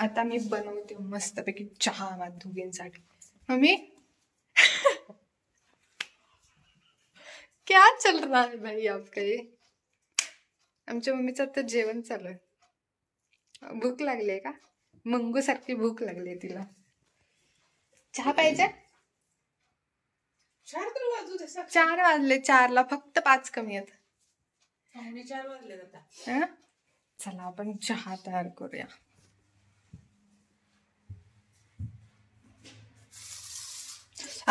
आता मी बनवते मस्तपैकी चहा आम्हा दोघींसाठी. मम्मी क्या चल रहा है भाई आपका ये? आमच्या मम्मीचं आता जेवण चालू आहे. भूक लागली का? मंगू सारखी भूक लागली तिला. चहा पाहिजे? 4 वाजले. 4ला फक्त 5 कमी आहेत. 4 वाजले आता. चला आपण चहा तयार करूया.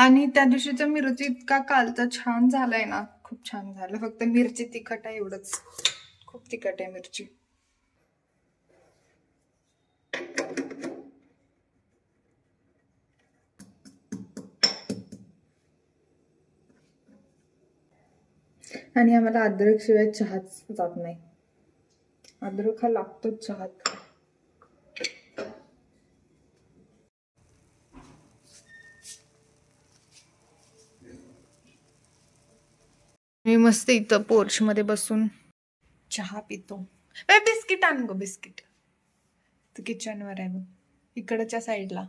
आणि त्या दिवशीचा मिरची इतका कालचा छान झालाय ना, खूप छान झालं. फक्त मिरची तिखट आहे एवढंच. खूप तिखट आहे मिरची. आणि आम्हाला अद्रक शिवाय चहाच जात नाही. अद्रक हा लागतोच चहात. मी मस्त इथं पोर्च मध्ये बसून चहा पितो. बिस्किट आण गो. बिस्किट किचनवर आहे बघ, इकडच्या साईडला.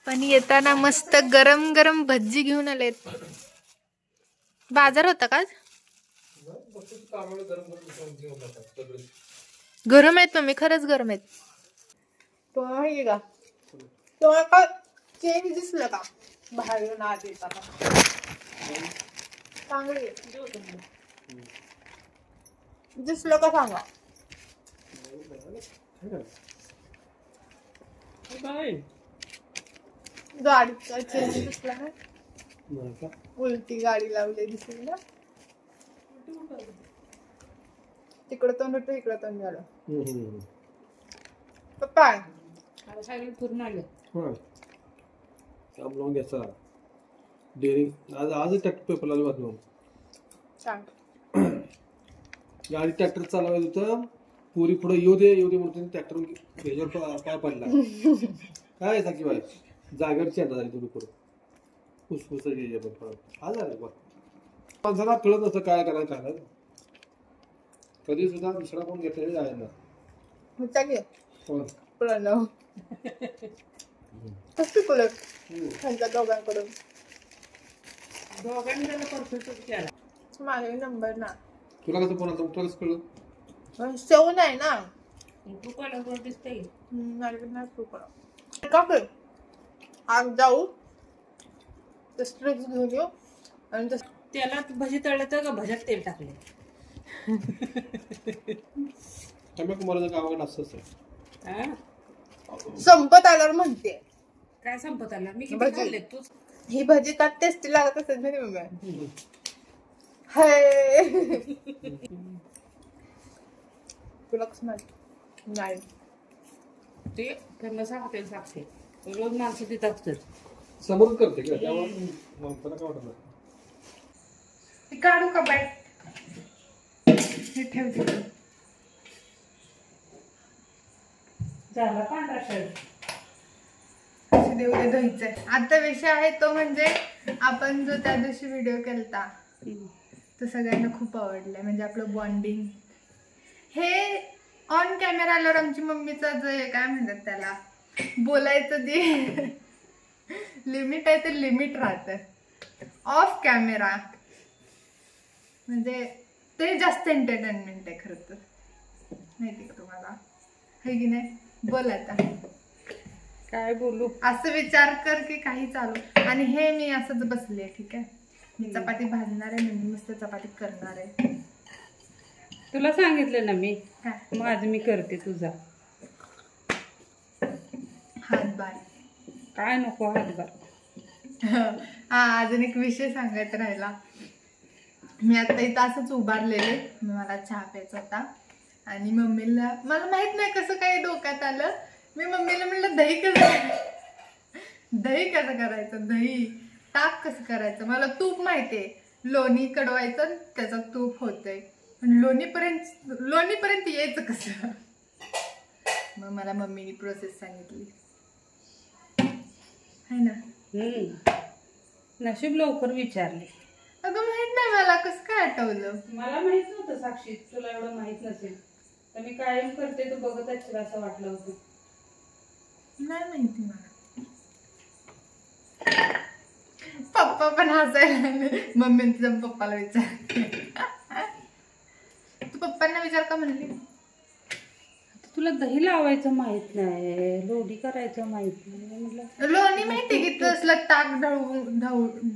पण येताना मस्त गरम गरम भज्जी घेऊन आलेत. बाजार होता का? गरम आहेत मम्मी, खरंच गरम आहेत. तुम्हाला माहिती का, तुम्हाला का चेंज दिसलं का बाहेरून आत येताना? चांगली दिसलं का सांगा. गाडीचा चेंज दिसला ना, उलटी गाडी लावली दिसली ना. तिकडं तोंड होतं, इकडं तोंड झालं. पप्पा पूर्ण आलं. आज ट्रॅक्टर पेपर आले बातमी. गाडी ट्रॅक्टर चालवायचं होतं, पुरी पुढे येऊ दे म्हणून ट्रॅक्टर ह्याच्यावर पाय पडला. काय सांगी बाई, जागेवर चेंडा झाली तुम्ही पुढे फुसफुस हा झालं बघ. माणसाला कळत नसतं काय करायचं काय. कधी सुद्धा दुसरा कोण घेतलेले आहे ना. दोघांकडून माझा नंबर ना. तुला कसं फोन आला? तुला कसं कळलं? सेव नाही ना. तू कोणाकडे दिसते आज जाऊ स्ट्रिप्स घेऊन येऊ आणि त्याला भजी तळलं का भज्यात तेल टाकले. कन्याकुमारीचं गावाकडे असंच आहे. संपत आल्यावर म्हणते. काय संपत आला? मी किती खाल्ले तू. ही भजी का टेस्टी लागत असेल ना मम्मी. हाय तुला कसं माहिती? नाही ते त्यांना सांगते रोज माणसं तिथं असतात. समोर करते का त्यामुळे काय वाटत नाही. काढू का बाय? हे ठेवते. झाला पांढरा शर्ट. देऊ दे धुईचंय. आता विषय आहे तो म्हणजे आपण जो त्या दिवशी व्हिडिओ केलता तो सगळ्यांना खूप आवडलाय. म्हणजे आपलं बॉन्डिंग हे ऑन कॅमेरा आल्यावर आमची मम्मीचं जे काय म्हणतात त्याला बोलायचं जे लिमिट आहे ते लिमिट राहतं. ऑफ कॅमेरा म्हणजे ते जास्त एंटरटेनमेंट आहे खरं तर. माहिती का तुम्हाला? है की नाही? बोल आता काय बोलू. असं विचार कर की काही चालू. आणि हे मी असंच बसले. ठीक आहे, मी चपाती भाजणार आहे. मी मस्त चपाती करणार आहे. तुला सांगितलं ना मी. काय माझं मी करते, तुझा हातभार. काय नको हातभार. हा अजून एक विषय सांगायचा राहिला. मी आता इथं असंच उभारलेले. मला चहा प्यायचा होता आणि मम्मीला मला माहित नाही कसं काय डोक्यात आलं. मी मम्मीला म्हणलं दही कसं करायचं, दही ताक कसं करायचं. मला तूप माहितीये, लोणी कडवायचं त्याचं तूप होतंय. पण लोणीपर्यंत यायचं कसं. मग मला मम्मीनी प्रोसेस सांगितली. है ना. नशीब लवकर विचारले. अगं माहित नाही मला, कसं काय आठवलं. मला माहित नव्हतं साक्षी, तुला एवढं माहित नसेल. तर मी कायम करते तू बघत असशील असं वाटलं होतं. नाही माहिती मला. पप्पा पण हसायला लागले. मम्मी तुझ्या पप्पाला विचार. तू पप्पांना विचार का म्हणली. तुला दही लावायचं माहित नाही, लोणी करायचं माहित नाही म्हटलं. लोणी माहिती की तसलं ताक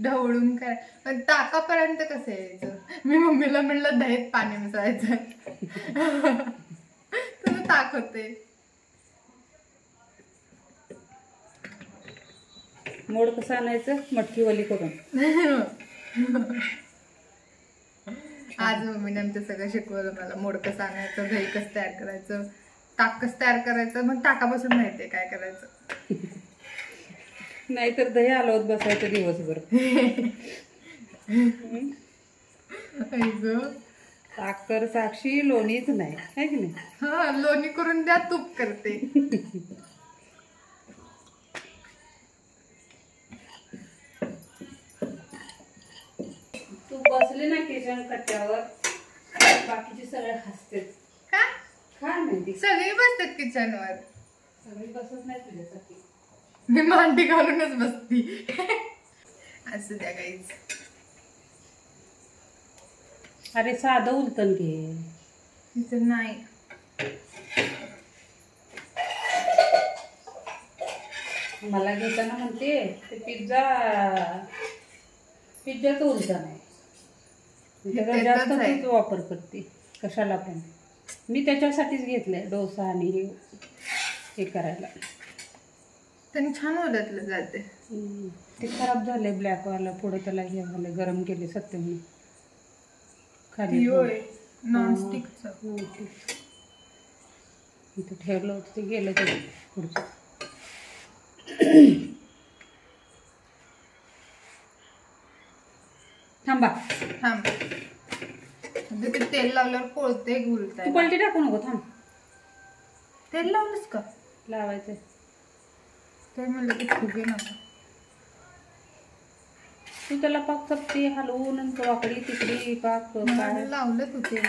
ढवळून काय, पण ताकापर्यंत कसं यायचं. मी मम्मीला म्हणलं दहीत पाणी मिसळायचं. तुझं ताक होते. मोड कसं आणायचं, मटकी वली करून. आज मम्मीने आमचं सगळं शिकवलं मला. मोड कसं आणायचं, दही कसं तयार करायचं, ताक कसं तयार करायचं. मग ताकापासून माहितीये काय करायचं. नाहीतर दही हलवत बसायचं दिवसभर. साखर साक्षी, लोणीच नाही है की नाही. हा, लोणी करून द्या, तूप करते. तू बसली ना किचन कट्ट्यावर, बाकीचे सगळे हसते. का काय माहिती, सगळी बसतात किचनवर. सगळी बसत नाही तुझ्यासाठी. मी मांडी घालूनच बसती. असं द्या गाईज. अरे साधं उलटण घे. तिथं नाही. मला घेताना म्हणते ते पिझ्झाचं उलटण आहे. त्याचा जास्त तूच वापर करते कशाला पण. मी त्याच्यासाठीच घेतलंय डोसा आणि हे करायला. त्यांनी छान उलटलं जाते. ते खराब झाले ब्लॅकवाला. पुढे त्याला हे झालं, गरम केले सत्यमने खाली. नॉनस्टिकचं इथं ठेवलं होतं ते गेलं ते पुढचं. थांबा थांब. ते तेल लावल्यावर पोळते गुलताय. तू पलटी टाकू नको, थांब. तेल लावलंस का. लावायचं ते म्हणलं की फुगे नका. तू त्याला पाक चपटी हलवून आणि वाकडी तिकडी पाक काय लावलं तू तेल.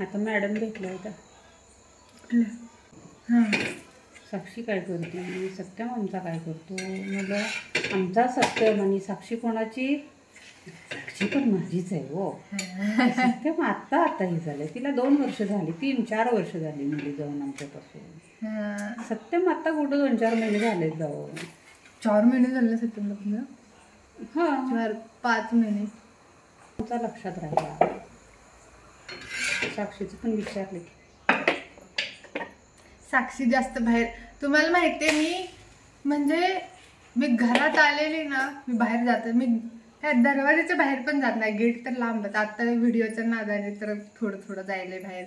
आता मॅडम भेटल्या होत्या. हा, साक्षी काय करते, सत्यम आमचा काय करतो. मला आमचा सत्यम आणि साक्षी कोणाची. साक्षी पण माझीच आहे हो. सत्यम आता ही झालंय. तिला 2 वर्ष झाली, 3-4 वर्ष झाली मुली जाऊन आमच्यापासून. सत्यम आता कुठं 2-4 महिने झाले जाऊन. 4 महिने झाले सत्यम. हा, 4-5 महिने. तुमचा लक्षात राहिला. साक्षीचं पण विचारले. साक्षी जास्त बाहेर. तुम्हाला माहितीये मी घरात आलेली ना, मी बाहेर जाते. मी त्या दरवाजाच्या बाहेर पण जात नाही. गेट तर लांबच. आता व्हिडिओच्या नादाने तर थोडं जायले बाहेर.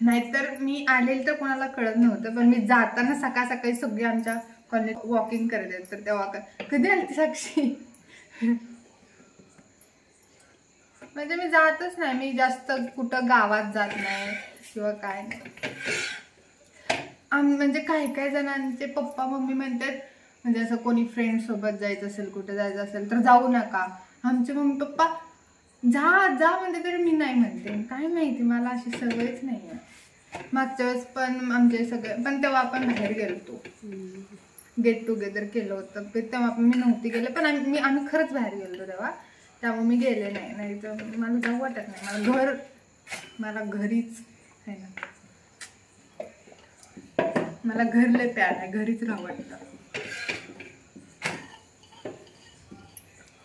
नाहीतर मी आलेली तर कोणाला कळत नव्हतं. पण मी जाताना सकाळी सगळे आमच्या कॉलेज वॉकिंग करत आहेत. तर तेव्हा कधी आली साक्षी. म्हणजे मी जातच नाही. मी जास्त कुठं गावात जात नाही किंवा काय नाही. म्हणजे काही जणांचे पप्पा मम्मी म्हणतात, म्हणजे असं कोणी फ्रेंड सोबत जायचं असेल, कुठे जायचं असेल तर जाऊ नका. आमचे मम्मी पप्पा जा म्हणते तरी मी नाही म्हणते. काय माहिती, मला अशी सवयच नाही आहे. मागच्या वेळेस पण आमचे सगळे, पण तेव्हा आपण बाहेर गेलतो, गेट टुगेदर केलं होतं. तेव्हा पण मी नव्हती गेले. पण आम्ही खरंच बाहेर गेलो तेव्हा. त्यामुळे मी गेले नाही तर मला जाऊ वाटत नाही. मला घरीच आहे ना. मला घर लय प्यार आहे. घरीच राहू वाटतं.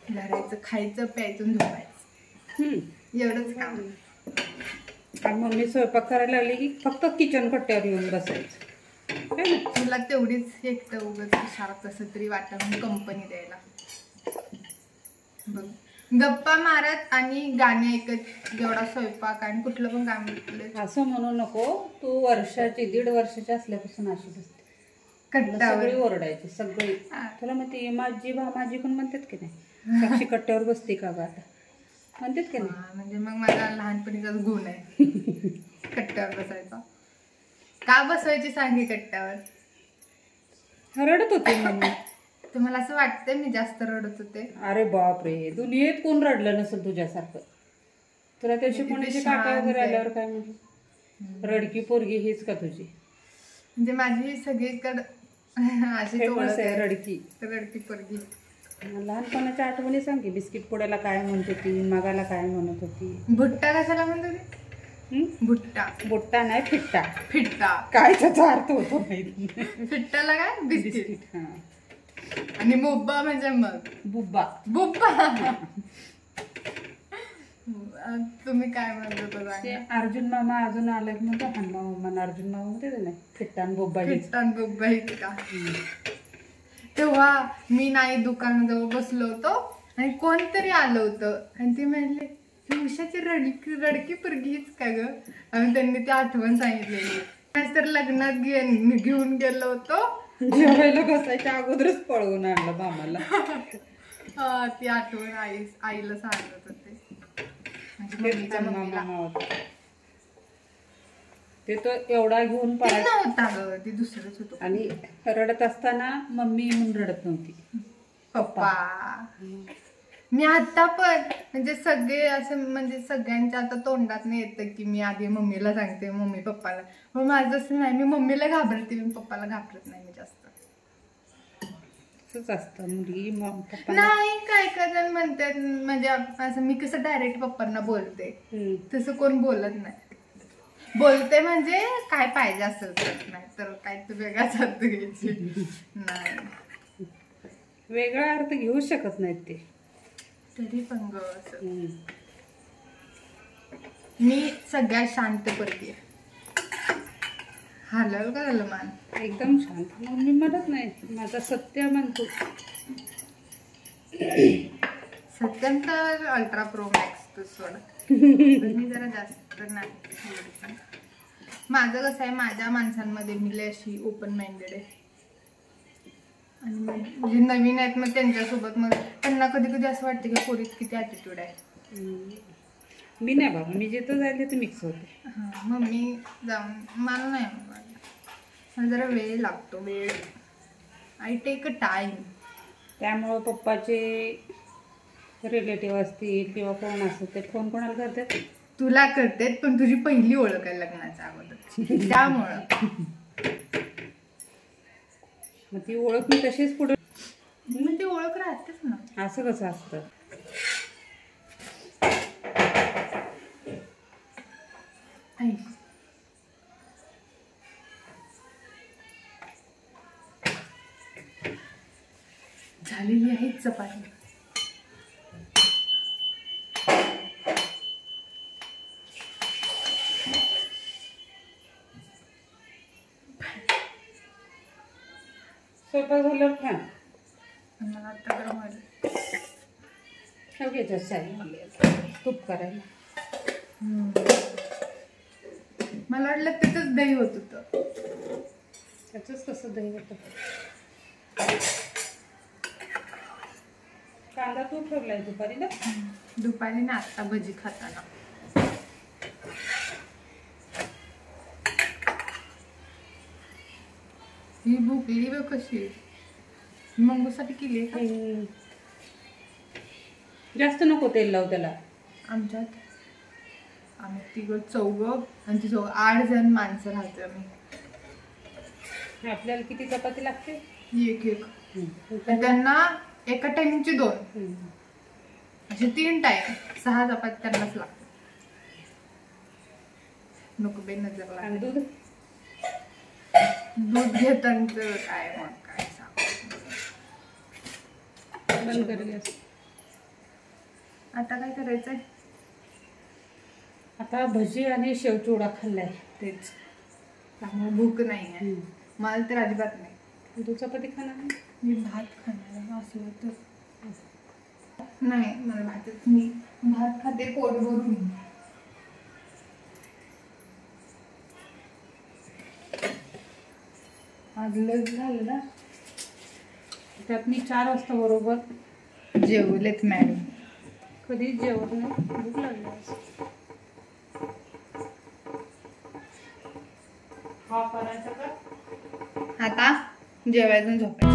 घराचं खायचं प्यायचं झोपायचं एवढंच काम. आणि मम्मी स्वयंपाक करायला लागली की फक्त किचन कट्ट्यावर येऊन बसायचं. तुला तेवढीच एकटं उगाच इशारा कसं तरी वाटत कंपनी द्यायला. बघ, गप्पा मारत आणि गाणे ऐकत जेवढा स्वयंपाक आणि कुठलं पण काम केलं. असं म्हणू नको. तू 1.5 वर्षाची असल्यापासून अशीच असते. कट्ट्यावर सगळी ओरडायची सगळी. तुला माहिती माझी भामाजी पण म्हणतात की नाही, साक्षी कट्ट्यावर बसते का ग आता, म्हणतात की नाही. म्हणजे मग माझा लहानपणीचाच गुण आहे. कट्ट्यावर बसायचा. का बसवायची सांगी कट्ट्यावर? रडत होती मम्मी. तुम्हाला असं वाटतंय मी जास्त रडत होते? अरे बापरे, दुनियेत कोण रडलं नसेल तुझ्यासारखं. तुला त्या शिकवण्याचे काका वगैरे आल्यावर काय म्हणलं? रडकी पोरगी हीच का तुझी? म्हणजे माझी सगळीकडं अशी फेमस आहे रडकी. रडकी पोरगी. लहानपणाच्या आठवणी सांग की. बिस्किट पुड्याला काय म्हणत होती, मगाला काय म्हणत होती? भुट्टा कशाला म्हणत होती? भुट्टा. बुट्टा नाही, फिट्टा. फिट्टा. काय त्याचा अर्थ होतो माहिती नाही. फिट्टाला काय? बिस्किट. बिस्किट. हा. आणि मुब्बा म्हणजे मग बुब्बा. बुब्बा. तुम्ही काय म्हणत होता? ते अर्जुन मामा अजून आले म्हणतो हनुमा मामा अर्जुन मामा म्हणते नाही. फिट्टा आणि बुब्बा हीच. फिट्टा आणि बुब्बा हीच का? तेव्हा मी नाही दुकानाजवळ बसलो होतो आणि कोणतरी आलं होतं आणि ते म्हणले उषाची रडकी पोरगी हीच का ग? आणि त्यांनी ती आठवण सांगितलेली. तर लग्नात घेऊन गेलो होतो, जेवायला बसायच्या अगोदरच पळवून आणलं मामाला. ती आठवण आईला सांगत होते. मामा होता ते तो एवढा घेऊन पळायचा नव्हता ग, ती दुसरंच होतं. आणि रडत असताना मम्मी म्हणून रडत नव्हती, पप्पा. मी आता पण म्हणजे सगळे असं म्हणजे सगळ्यांच्या आता तोंडात नाही येतं की मी आधी मम्मीला सांगते मम्मी पप्पाला. मग माझं असं नाही, मी मम्मीला घाबरते, मी पप्पाला घाबरत नाही मी जास्त. असंच असतं मुलगी पप्पा नाही. काय काय जण म्हणतात म्हणजे असं मी कसं डायरेक्ट पप्पांना बोलते तसं कोण बोलत नाही. बोलते म्हणजे काय पाहिजे असेल तर, नाही तर काय तू वेगळाच अर्थ घ्यायची नाही. वेगळा अर्थ घेऊ शकत नाहीत ते. तरी पण ग असं मी सगळ्यात शांत पोरगी आहे. हलल का झालं मान? एकदम शांत. मम्मी म्हणत नाही, माझा सत्य म्हणतो. सत्यम तर अल्ट्रा प्रो मॅक्स तू सोड. मी जरा जास्त नाही. माझं कसं आहे, माझ्या माणसांमध्ये मी लय अशी ओपन माइंडेड आहे. आणि जे नवीन आहेत मग त्यांच्यासोबत मग त्यांना कधी कधी असं वाटतं की पोरीत किती ॲटिट्यूड आहे. मी नाही बाबा, मी जिथं जाईल तिथं मिक्स होते. हां, मग मी जाऊन मला नाही, मला जरा वेळ लागतो. वेळ आय टेक अ टाईम. त्यामुळं पप्पाचे रिलेटिव्ह असतील किंवा कोण असतील ते फोन कोणाला करतात? तुला करते, पण तुझी पहिली ओळख आहे लग्नाच्या अगोदर, त्यामुळं मग ती ओळख मी तशीच पुढे. मग ती ओळख राहतेच ना. असं कसं असतं? झालेली आहे चपाती. स्वयंपाक झाल्यावर खा. मला आता गरम व्हायला. घ्यायचं साई तूप करायला. मला वाटलं तिथंच दही होत होतं. त्याचंच कसं दही होतं. कांदा तू ठेवलाय दुपारी ना? दुपारी ना आत्ता भजी खाताना. ही भुकली व कशी मंगूसाठी केली आहे का? जास्त नको तेल लाव त्याला. आमच्यात आम्ही तिघं चौघं आणि ती 8 जण माणसं राहते आम्ही. आपल्याला किती चपाती लागते? एक एक. त्यांना एका टाइमची 2 असे 3 टाइम 6 चपाती त्यांनाच लागते. नको बे नजर आणि लागते. दूध दूध घेतांचं काय मग काय सांग. बंद करूया. आता काय करायचंय? आता भजी आणि शेवचिवडा खाल्लाय. तेच. त्यामुळे भूक नाही आहे मला तर अजिबात नाही. तू चपाती खाणार नाही? मी भात खाणार असलं तर नाही. मला भातच, मी भात खाते पोट भरून. आज लग झालं ना. त्यात मी 4 वाजता बरोबर जेवलेत मॅडम. कधीच जेवत नाही. भूक लागली आज. हा करायचा का? आता जेवायचं झोपायचं.